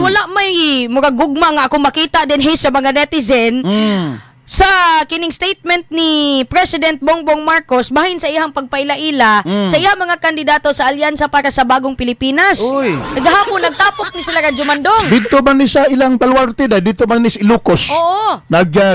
wala may mga gugma nga ako makita din sa mga netizen. Sa kining statement ni President Bongbong Marcos bahin sa iyang pagpaila-ila sa iyang mga kandidato sa Alyansa para sa Bagong Pilipinas. Naghapon nagtapok ni sila Radyo Mandong. Dito man ni sa ilang baluarte dito man ni sa Ilocos. Oo.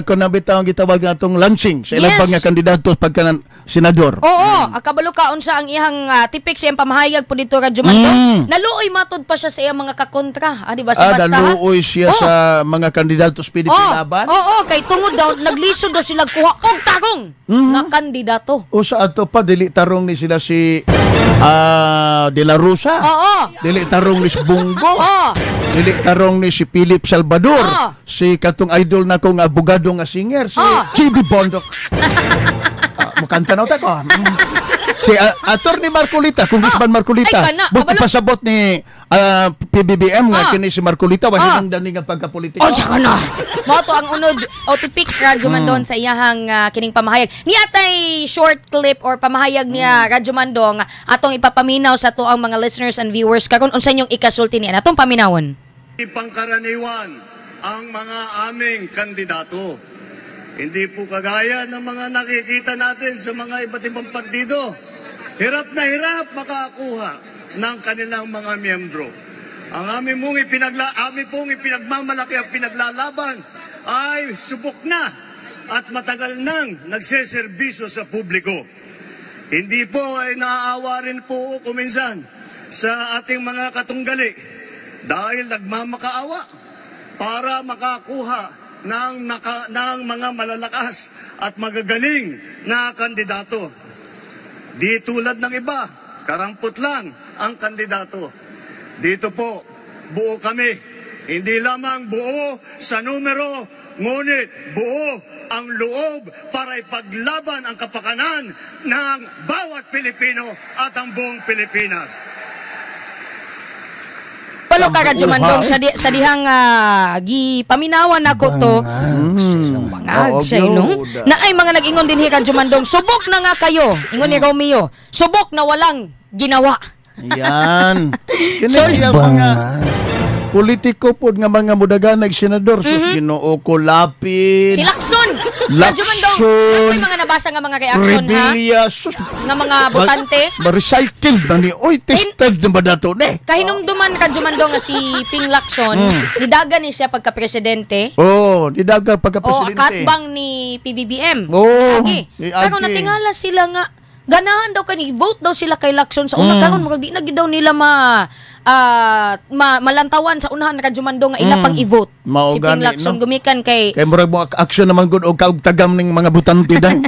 Kunabitaw ang gitawag natong launching sa ilang mga kandidato pagka senador. Oo, akabalo kaon sa ang iyang tipik sa iyang pamahayag po dito Radyo Mandong. Naluoy matod pa siya sa iyang mga kakontra. Di ba si Basta? Naluoy siya sa mga kandidato sa PDP laban. Oo, kay tungod daw naglisod daw sila kuha og tarong nga kandidato. O sa ato pa dili tarong ni sila si De La Rosa. Dili tarong ni si Bongo. Dili tarong ni si Philip Salvador. Si katong idol na kong abogado nga singer si JB Bondok. Mukanta na ko. Si Attorney Marcolita, Congressman Marcolita. Buti pasabot ni PBBM nga kini si Marcolita wa nang dani nga pagkapolitika. Tsaka na. Mao to ang unod o tipik Radyo Mandong sa iyahang kining pamahayag. Ni atay short clip or pamahayag niya Radyo Mandong atong ipapaminaw sa to ang mga listeners and viewers karon unsa inyong ikasulti niya atong paminawon. Pangkaraniwan ang mga aming kandidato. Hindi po kagaya ng mga nakikita natin sa mga iba't ibang partido. Hirap na hirap makakuha ng kanilang mga miyembro. Ang aming pong ipinagmamalaki at pinaglalaban ay subok na at matagal nang nagseserbisyo sa publiko. Hindi po ay naaawa rin po kuminsan sa ating mga katunggali dahil nagmamakaawa para makakuha ng mga malalakas at magagaling na kandidato. Di tulad ng iba, karampot lang ang kandidato. Dito po, buo kami. Hindi lamang buo sa numero, ngunit buo ang loob para ipaglaban ang kapakanan ng bawat Pilipino at ang buong Pilipinas. Palo ka Radyo Mandong sa dihang gipaminawan nako to. Bangag sa no. Na ay mga nag-ingon din hi Radyo Mandong, subok na nga kayo. Ingon ni Romeo, subok na walang ginawa. Yan. Kini mga politiko po nga mga mudaganag senador sus Ginoo ko lapid. Si Lacson. Radyo Mandong. May mga nabasa nga mga reaction nga mga botante. Ma-recycle na ni oy tested na ba dato ne? Kahinumduman Radyo Mandong nga si Ping Lacson, nidagan ni siya pagka-presidente. Nidagan pagka-presidente. Katbang ni PBBM. Pero natingala sila nga ganahan daw kani vote daw sila kay Lacson sa una karon murag di na gid daw nila malantawan sa unahan Radyo Mandong nga ila pang i-vote. Si Ping Lacson gumikan kay murag mo action naman gud og kaugtagam ning mga butante dang.